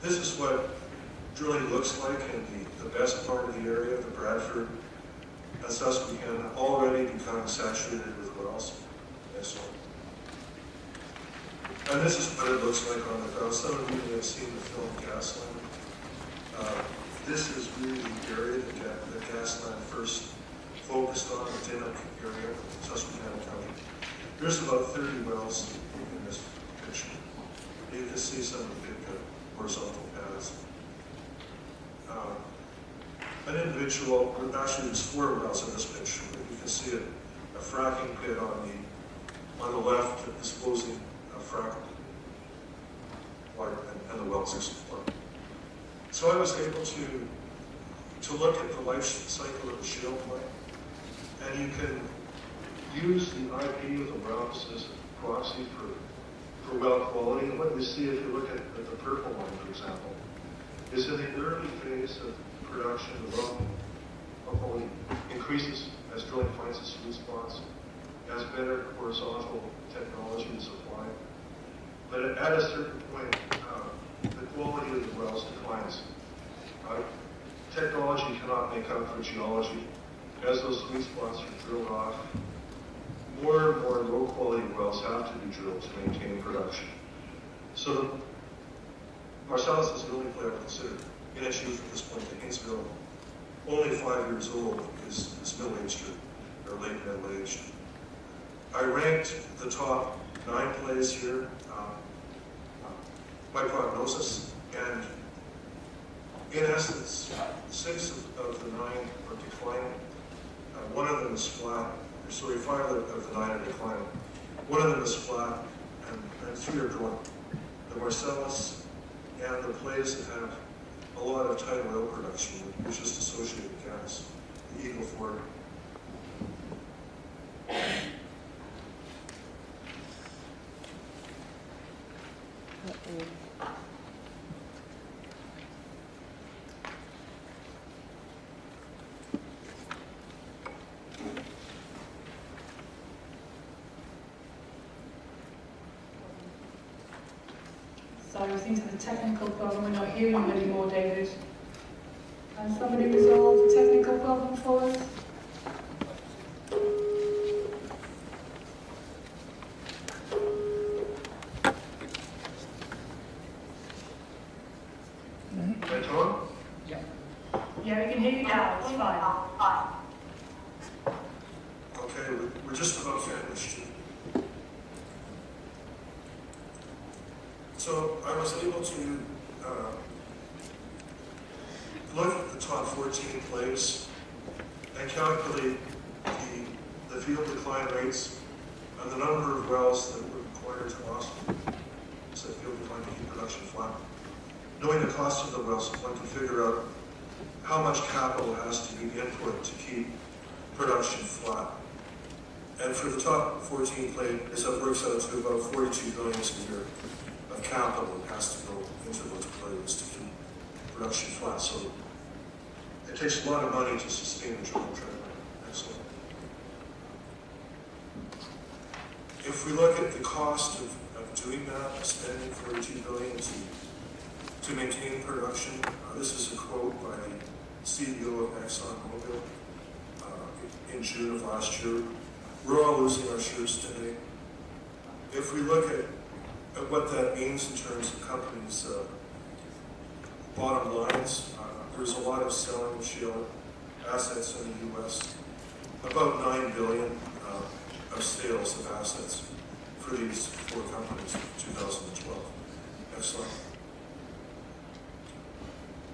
This is what drilling looks like in the best part of the area, the Bradford and Susquehanna, already becoming saturated with wells. Excellent. And this is what it looks like on the ground. Some of you may have seen the film Gasland. This is really the area that Gasland first focused on, the Dinnock area, Susquehanna County. There's about 30 wells in this picture. You can see some of the big horizontal paths. An individual, actually there's 4 wells in this picture, but you can see a fracking pit on the left disposing frac water and the wells are supplied. So I was able to look at the life cycle of the shale play, and you can use the IP of the wells as a proxy for well quality. And what you see if you look at the purple one, for example, is in the early phase of production, the well quality increases as drilling finds its sweet spots, has better horizontal technology is applied. But at a certain point, the quality of the wells declines. Technology cannot make up for geology. As those sweet spots are drilled off, more and more low-quality wells have to be drilled to maintain production. So Marcellus is the only play I would consider in its use at this point. The Haynesville, only 5 years old, is middle-aged or late middle-aged. I ranked the top 9 plays here by prognosis, and in essence, 6 of the 9 are declining. 1 of them is flat. Sorry, 5 of the 9 are declining. 1 of them is flat, and 3 are growing. The Marcellus and the plays that have a lot of tight oil production, which is associated gas, the Eagle Ford. Sorry, we seem to have a technical problem. We're not hearing you anymore, David. Can somebody resolve the technical problem for us? Yeah, we can hear you now. It's fine. Okay, we're just about finished. So I was able to look at the top 14 plays and calculate the field decline rates and the number of wells that were required to offset field decline to keep production flat. Knowing the cost of the wells, one can figure out how much capital has to be input to keep production flat. And for the top 14 plays, that works out to about $42 billion a year of capital that has to go into those plays to keep production flat. So it takes a lot of money to sustain a drilling trend. Excellent. If we look at the cost of doing that, spending $42 billion to maintain production, this is a quote by the CEO of ExxonMobil in June of last year. We're all losing our shirts today. If we look at what that means in terms of companies' bottom lines, there's a lot of selling shale assets in the U.S. About $9 billion of sales of assets for these 4 companies in 2012. Excellent.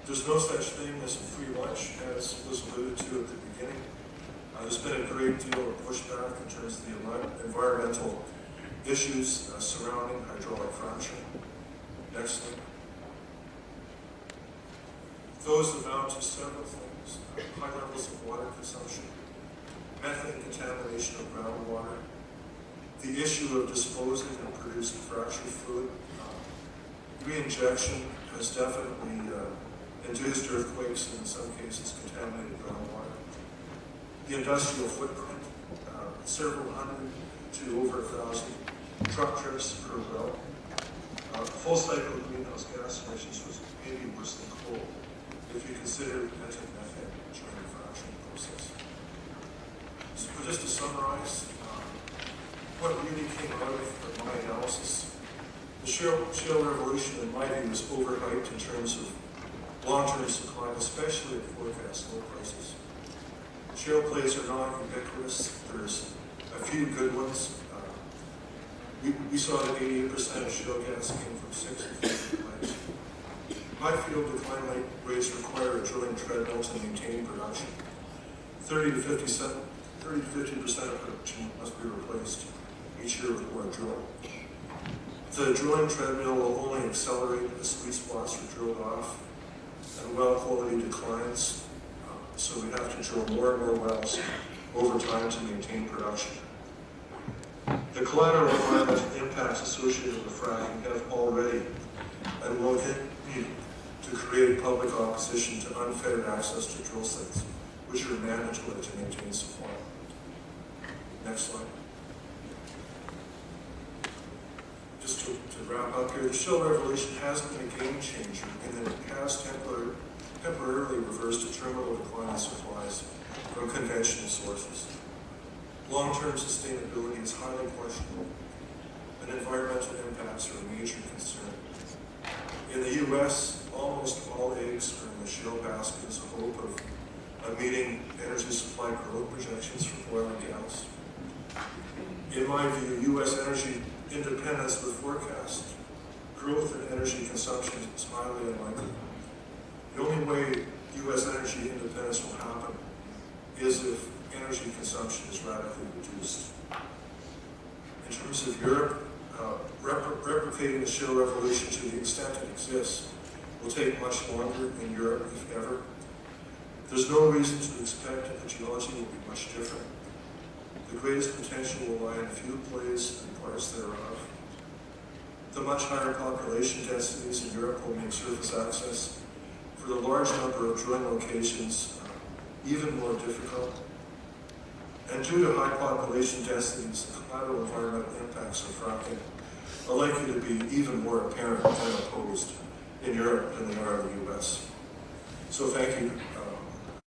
There's no such thing as a free lunch, as was alluded to at the beginning. There's been a great deal of pushback in terms of the environmental issues surrounding hydraulic fracturing. Excellent. Those amount to several things: high levels of water consumption, methane contamination of groundwater, the issue of disposing and producing fracture fluid. Reinjection has definitely induced earthquakes and in some cases contaminated groundwater. The industrial footprint, several hundred to over 1,000 truck trips per well. Full cycle greenhouse gas emissions was maybe worse than coal, if you consider venting methane during the fracturing process. So just to summarize, what really came out of my analysis, the shale revolution, in my view, is overhyped in terms of long-term supply, especially at forecast low prices. Shale plays are not ubiquitous. There's a few good ones. We saw that 88% of shale gas came from 6 and 50 plays. High field decline rates require a drilling treadmill to maintain production. 30 to 50% of production must be replaced each year with more drilling. The drilling treadmill will only accelerate as sweet spots are drilled off and well quality declines, so we have to drill more and more wells over time to maintain production. The collateral environmental impacts associated with fracking have already and will continue to create public opposition to unfettered access to drill sites, which are mandatory to maintain supply. Next slide. Just to wrap up here, the shale revolution has been a game changer in that it has temporarily reversed a terminal decline in supplies from conventional sources. Long-term sustainability is highly questionable, and environmental impacts are a major concern. In the U.S., almost all eggs are in the shale basket as a hope of meeting energy supply growth projections for oil and gas. In my view, U.S. energy independence with forecast growth in energy consumption is highly unlikely. The only way U.S. energy independence will happen is if energy consumption is radically reduced. In terms of Europe, replicating the shale revolution to the extent it exists will take much longer in Europe, if ever. There's no reason to expect that the geology will be much different. The greatest potential will lie in a few plays and parts thereof. The much higher population densities in Europe will make surface access for the large number of drilling locations even more difficult. And due to high population densities, the collateral environmental impacts of fracking are likely to be even more apparent and opposed in Europe than they are in the U.S. So thank you